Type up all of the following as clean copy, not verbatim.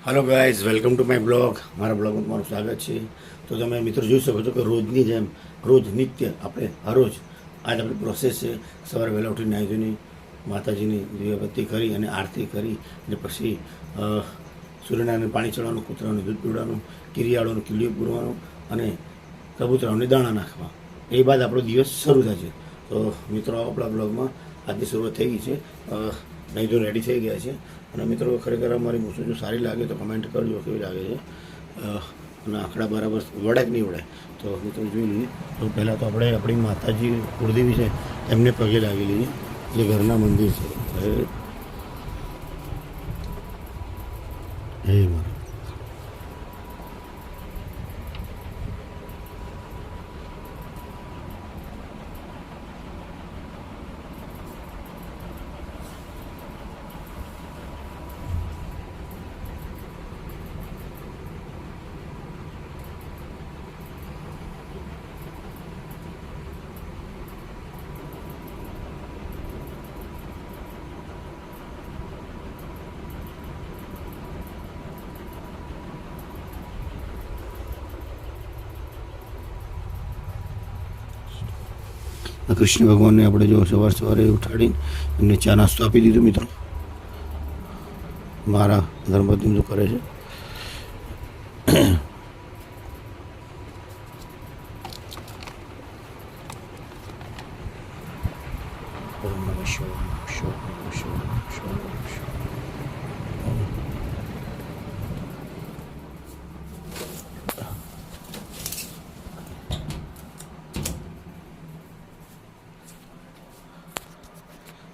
Hello guys, welcome to my blog. मारा blog में તમારું સ્વાગત છે। તો તમે મિત્રો જોઈ શકો છો કે રોજની જેમ રોજ નિત્ય આપણે હર રોજ આજ આપણી પ્રોસેસ છે। સવારે વહેલા ઉઠીને નાહી ધોઈને માતાજીની દીવાબત્તી કરી અને આરતી કરી અને પછી સૂર્યનારાયણને પાણી ચડાવવાનું, કૂતરાનું દૂધ પીવડાવવાનું, કિરિયાળોનું કિલ્લીઓ પૂરવાનું અને કબૂતરાઓને દાણા નાખવા। એ બાદ આપણો દિવસ શરૂ થાય છે। તો મિત્રો આપણા બ્લોગમાં આજની શરૂઆત થઈ ગઈ છે। નહીં તો રેડી થઈ ગયા છે અને મિત્રો ખરેખર અમારી મૂછો જો સારી લાગે તો કમેન્ટ કરજો કેવી લાગે છે અને આંકડા બરાબર વળે કે નહીં વળે તો મિત્રો જોઈ લઈએ। તો પહેલાં તો આપણે આપણી માતાજી કુળદેવી છે એમને પગે લાગી લઈએ, જે ઘરના મંદિર છે। હે મારા કૃષ્ણ ભગવાનને આપણે જો સવારે ઉઠાડીને એમને ચા નાસ્તો આપી દીધો। મિત્રો મારા ધર્મપત્ની તો કરે છે।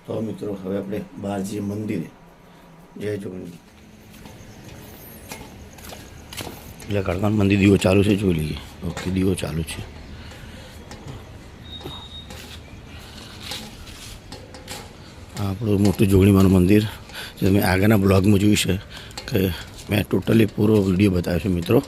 તો મિત્રો હવે આપણે બહાર જઈએ મંદિરે। જય જોગણી એટલે કાળકાન મંદિર દીવો ચાલુ છે, જોઈ લઈએ। ઓકે, દીવો ચાલુ છે। આ આપણું મોટું જોગણીમાનું મંદિર જે મેં આગળના બ્લોગમાં જોયું છે કે મેં ટોટલી પૂરો વિડીયો બતાવ્યો છે મિત્રો।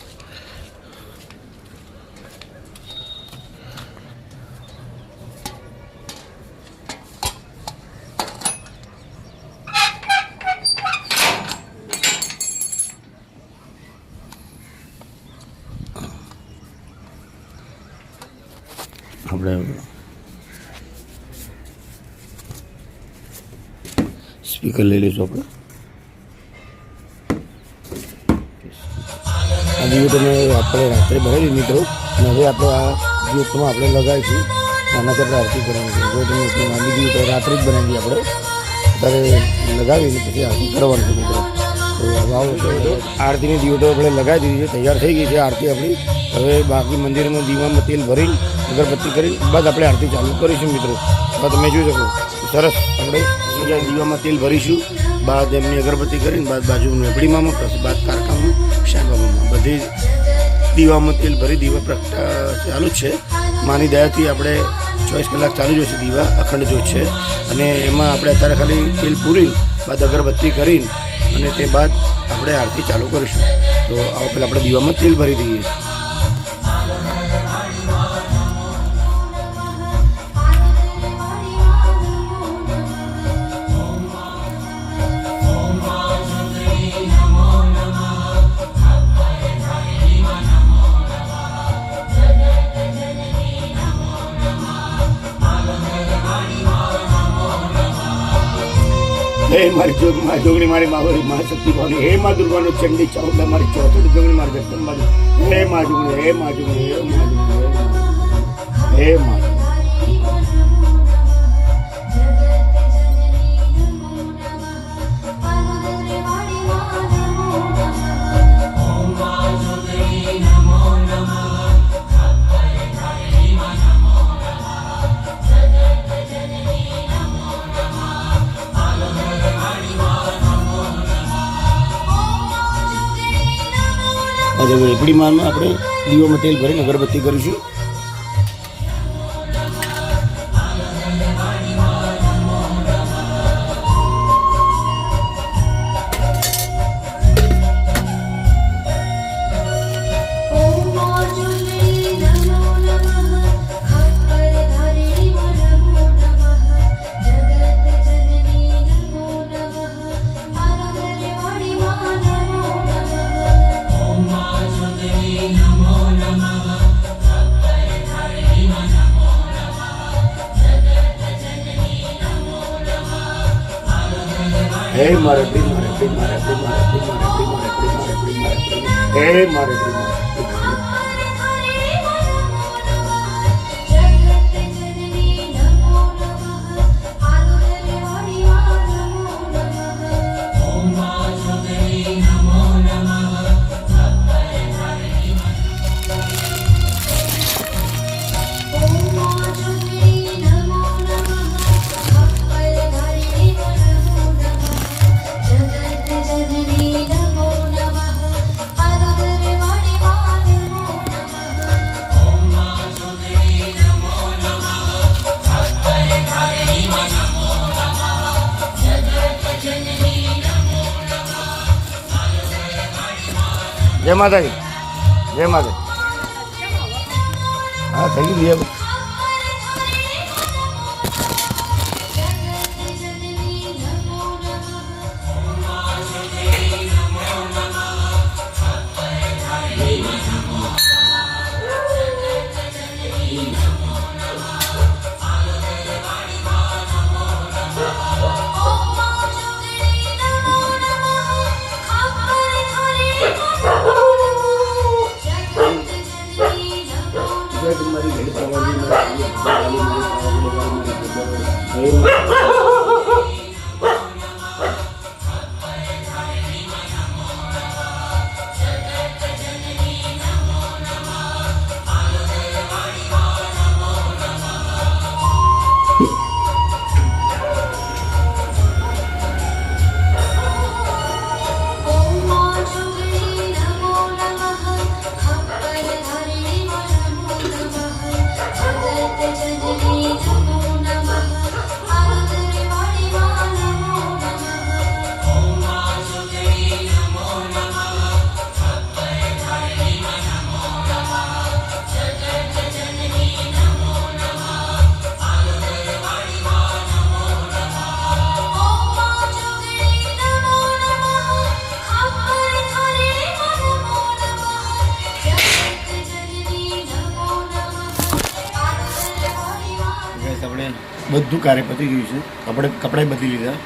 આપણે સ્પીકર લઈ લઈશું। આપણે આ દીવો તમે આપણે રાત્રે બનાવી મિત્રો અને હવે આપણે આ દીવોમાં આપણે લગાવીશું। નાના આપણે આરતી કરવાની છે। જો તમે એટલી નાની દીવો તો રાત્રે જ બનાવી આપણે અત્યારે લગાવીને પછી આરતી કરવાની છે મિત્રો। તો આવો આરતીની દીવો તો આપણે લગાવી દીધી છે, તૈયાર થઈ ગઈ છે આરતી આપણી। હવે બાકી મંદિરમાં દીવામાં તેલ ભરીને અગરબત્તી કરી બાદ આપણે આરતી ચાલુ કરીશું મિત્રો। તો તમે જોઈ શકો સરસ આપણે દીવામાં તેલ ભરીશું, બાદ એમની અગરબત્તી કરીને બાદ બાજુ મેપડીમાં પછી બાદ કારકામાં શાકામાં બધી દીવામાં તેલ ભરી દીવા પ્રગટા ચાલુ જ છે। માની દયાથી આપણે 24 કલાક ચાલુ જ છે દીવા, અખંડ જ્યોત છે અને એમાં આપણે અત્યારે ખાલી તેલ પૂરી બાદ અગરબત્તી કરીને અને તે બાદ આપણે આરતી ચાલુ કરીશું। તો આવો પહેલાં આપણે દીવામાં તેલ ભરી દઈએ। હે મારી જોગણી મારી માવરી મા શક્તિ ભવાની, હે મા દુર્ગાનો ચંડી ચાવડા મારી ચોથડી જોગણી મારી જગદંબા, હે મા જોગણી, હે મા જોગણી, હે મા જોગણી, હે મા રેપડી માનમાં આપણે દીવામાં તેલ ભરીને અગરબત્તી કરીશું। હે મારે પ્રી મારે પ્રી મારે પ્રી મારે પ્રી મારે પ્રી મારે પ્રી મારે પ્રી મારે હે મારે પ્રી મારે જય માતાજી જય માતા હા થઈ ગયું આપણે બધું કાર્ય પતી ગયું છે. કપડાં બદલી લીધા,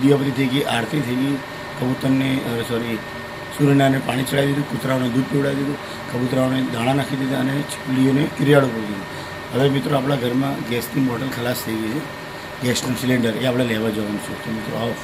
દીવાબત્તી થઈ ગઈ, આરતી થઈ ગઈ, કબૂતરને સૂર્યનારાયણને પાણી ચડાવી દીધું, કૂતરાઓને દૂધ પીવડાવી દીધું, કબૂતરાઓને દાણા નાખી દીધા અને ચીકલીઓને કિરિયાળો કરી દીધું. હવે મિત્રો આપણા ઘરમાં ગેસની બોટલ ખલાસ થઈ ગઈ છે, ગેસનું સિલિન્ડર એ આપણે લેવા જવાનું છે. તો મિત્રો આવો.